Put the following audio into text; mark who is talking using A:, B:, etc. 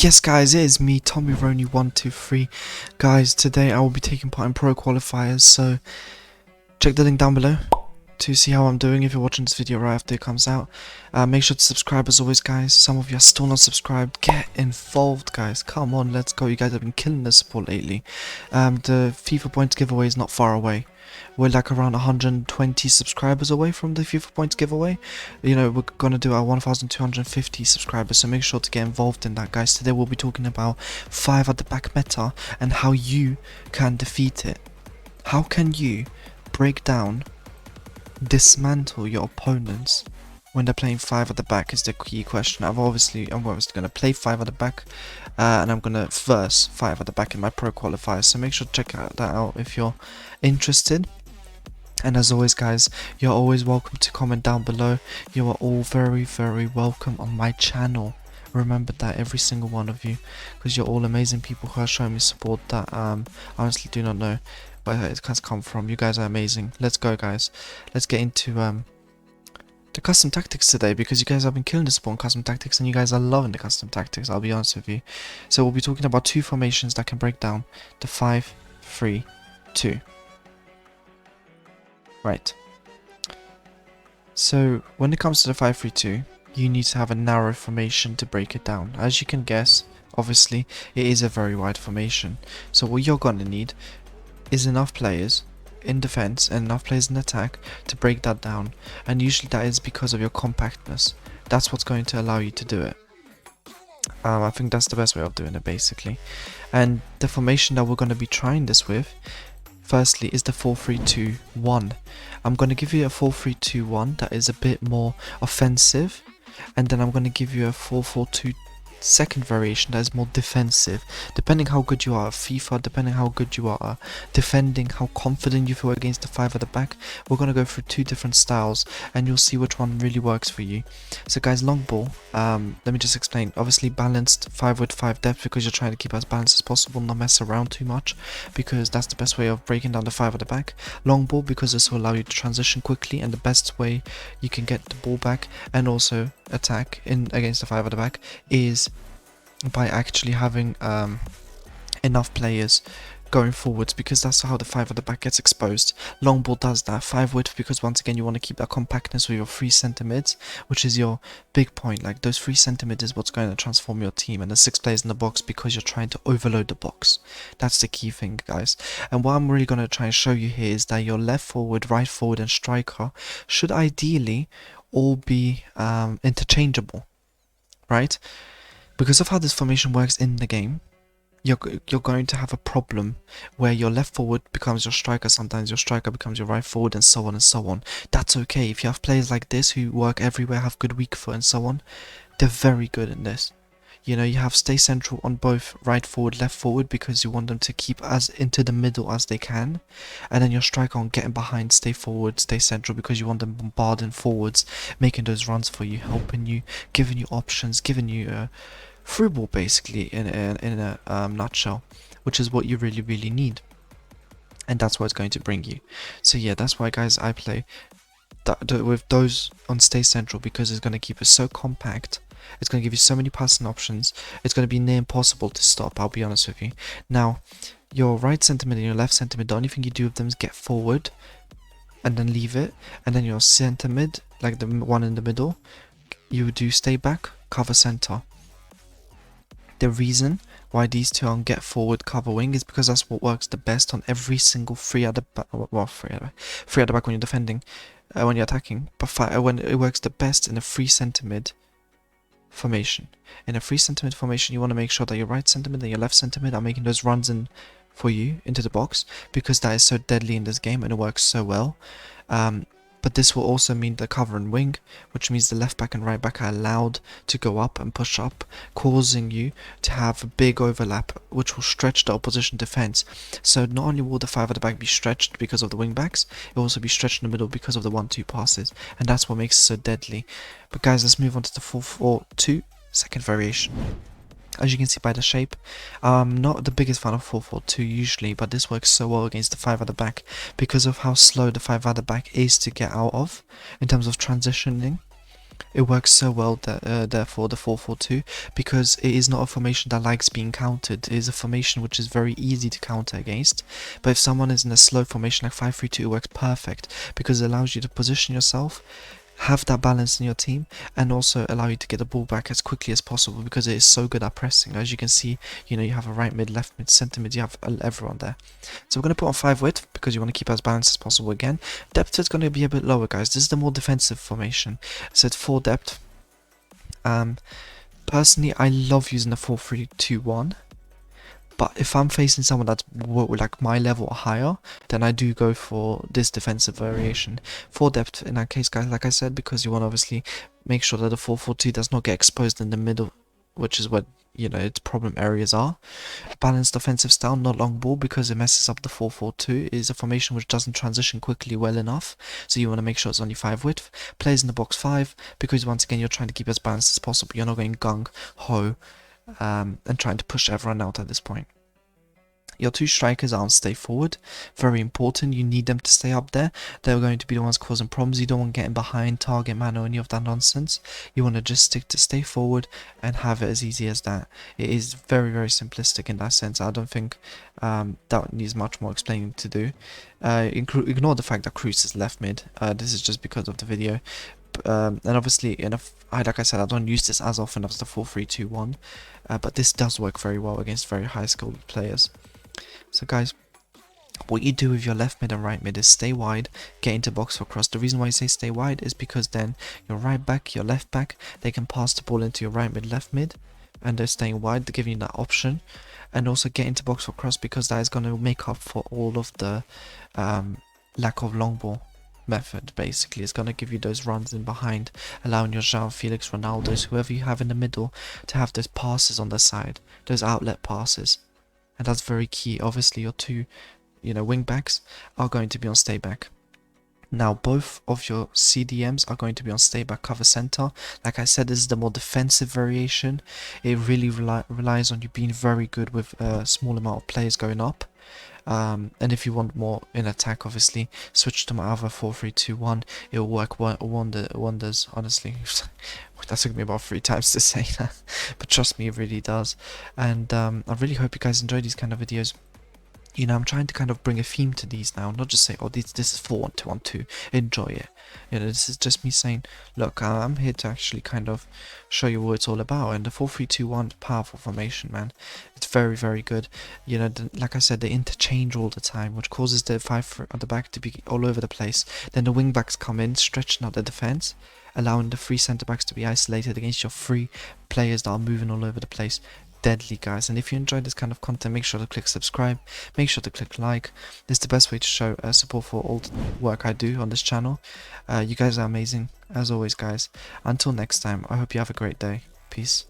A: Yes guys, it is me, Tommy Roney123. Guys, today I will be taking part in Pro Qualifiers, so check the link down below to see how I'm doing if you're watching this video right after it comes out. Make sure to subscribe as always guys. Some of you are still not subscribed. Get involved guys, come on, let's go. You guys have been killing the support lately. The FIFA points giveaway is not far away. We're like around 120 subscribers away from the FIFA points giveaway. You know, we're gonna do our 1250 subscribers, so make sure to get involved in that guys. Today we'll be talking about 5 at the back meta and how you can defeat it. How can you break down, dismantle your opponents when they're playing 5 at the back is the key question. I'm obviously gonna play 5 at the back, and I'm gonna verse 5 at the back in my pro qualifiers. So make sure to check that out if you're interested. And as always guys, you're always welcome to comment down below. You are all very welcome on my channel. Remember that, every single one of you, because you're all amazing people who are showing me support that I honestly do not know where it has come from. You guys are amazing. Let's go guys. Let's get into the custom tactics today, because you guys have been killing the support on custom tactics and you guys are loving the custom tactics, I'll be honest with you. So we'll be talking about 2 formations that can break down the 5-3-2. Right. So when it comes to the 5-3-2, you need to have a narrow formation to break it down. As you can guess, obviously, it is a very wide formation. So what you're gonna need is enough players in defense and enough players in attack to break that down. And usually that is because of your compactness. That's what's going to allow you to do it. I think that's the best way of doing it basically. And the formation that we're going to be trying this with, firstly, is the 4-3-2-1. I'm going to give you a 4-3-2-1 that is a bit more offensive, and then I'm going to give you a 4-4-2 second variation that is more defensive. Depending how good you are at FIFA, depending how good you are at defending, how confident you feel against the 5 at the back, we're going to go through 2 different styles and you'll see which one really works for you. So guys, long ball, let me just explain. Obviously balanced 5 width 5 depth, because you're trying to keep as balanced as possible, not mess around too much, because that's the best way of breaking down the 5 at the back. Long ball, because this will allow you to transition quickly, and the best way you can get the ball back and also attack in against the 5 at the back is by actually having enough players going forwards, because that's how the 5 at the back gets exposed. Long ball does that. 5 width, because once again you want to keep that compactness with your 3 centimeters, which is your big point. Like those 3 centimeters is what's going to transform your team, and the 6 players in the box, because you're trying to overload the box. That's the key thing guys. And what I'm really going to try and show you here is that your left forward, right forward and striker should ideally all be interchangeable, right? Because of how this formation works in the game, you're going to have a problem where your left forward becomes your striker, sometimes your striker becomes your right forward, and so on and so on. That's okay. If you have players like this who work everywhere, have good weak foot and so on, they're very good in this. You know, you have stay central on both right forward, left forward, because you want them to keep as into the middle as they can. And then your striker on getting behind, stay forward, stay central, because you want them bombarding forwards, making those runs for you, helping you, giving you options, giving you through ball basically in a nutshell, which is what you really need, and that's what it's going to bring you. So yeah, that's why guys I play with those on stay central, because it's going to keep it so compact. It's going to give you so many passing options. It's going to be near impossible to stop, I'll be honest with you. Now your right centre mid and your left centre mid, the only thing you do with them is get forward and then leave it, and then your centre mid, like the one in the middle, you would do stay back, cover centre. The reason why these two on get forward, cover wing is because that's what works the best on every single 3 at the back, well 3 at the back when you're defending, when you're attacking, but when it works the best in a 3 centre mid formation. In a 3 centre mid formation, you want to make sure that your right centre mid and your left centre mid are making those runs in for you into the box, because that is so deadly in this game and it works so well. But this will also mean the cover and wing, which means the left back and right back are allowed to go up and push up, causing you to have a big overlap, which will stretch the opposition defense. So not only will the 5 at the back be stretched because of the wing backs, it will also be stretched in the middle because of the 1-2 passes, and that's what makes it so deadly. But guys, let's move on to the 4-4-2 second variation. As you can see by the shape, I'm not the biggest fan of 4-4-2 usually, but this works so well against the 5 at the back because of how slow the 5 at the back is to get out of in terms of transitioning. It works so well that therefore the 4-4-2, because it is not a formation that likes being countered. It is a formation which is very easy to counter against. But if someone is in a slow formation like 5-3-2, it works perfect because it allows you to position yourself, have that balance in your team, and also allow you to get the ball back as quickly as possible because it is so good at pressing. As you can see, you know, you have a right mid, left mid, centre mid, you have everyone there. So we're going to put on 5 width because you want to keep as balanced as possible again. Depth is going to be a bit lower, guys. This is the more defensive formation. So it's 4 depth. Personally, I love using the 4-3-2-1. But if I'm facing someone that's like my level or higher, then I do go for this defensive variation. 4 depth in that case, guys, like I said, because you want to obviously make sure that the 4-4-2 does not get exposed in the middle, which is what, you know, its problem areas are. Balanced offensive style, not long ball, because it messes up the 4-4-2. is a formation which doesn't transition quickly well enough, so you want to make sure it's only 5 width. Plays in the box 5, because once again you're trying to keep as balanced as possible. You're not going gung-ho and trying to push everyone out at this point. Your 2 strikers are on stay forward, very important. You need them to stay up there. They're going to be the ones causing problems. You don't want getting behind target man or any of that nonsense. You want to just stick to stay forward and have it as easy as that. It is very, very simplistic in that sense. I don't think that needs much more explaining to do. Ignore the fact that Cruz is left mid. This is just because of the video. And obviously, like I said, I don't use this as often as the 4-3-2-1, but this does work very well against very high skilled players. So guys, what you do with your left mid and right mid is stay wide, get into box for cross. The reason why I say stay wide is because then your right back, your left back, they can pass the ball into your right mid, left mid, and they're staying wide, they're giving you that option. And also get into box for cross, because that is going to make up for all of the lack of long ball method. Basically, it's going to give you those runs in behind, allowing your João Felix, Ronaldo's, whoever you have in the middle, to have those passes on the side, those outlet passes. And that's very key. Obviously, your 2, you know, wing backs are going to be on stay back. Now, both of your CDMs are going to be on stay back cover center. Like I said, this is the more defensive variation. It really relies on you being very good with a small amount of players going up. And if you want more in attack, obviously, switch to my other 4-3-2-1. It will work wonders, honestly. That took me about 3 times to say that, but trust me, it really does. And I really hope you guys enjoy these kind of videos. You know, I'm trying to kind of bring a theme to these now, not just say, oh, this is 4-1-2-1-2, enjoy it. You know, this is just me saying, look, I'm here to actually kind of show you what it's all about. And the 4-3-2-1 powerful formation, man. It's very, very good. You know, like I said, they interchange all the time, which causes the 5 at the back to be all over the place. Then the wing backs come in, stretching out the defense, allowing the 3 centre backs to be isolated against your 3 players that are moving all over the place. Deadly, guys. And if you enjoyed this kind of content, make sure to click subscribe, make sure to click like. This is the best way to show support for all the work I do on this channel. You guys are amazing as always, guys. Until next time, I hope you have a great day. Peace.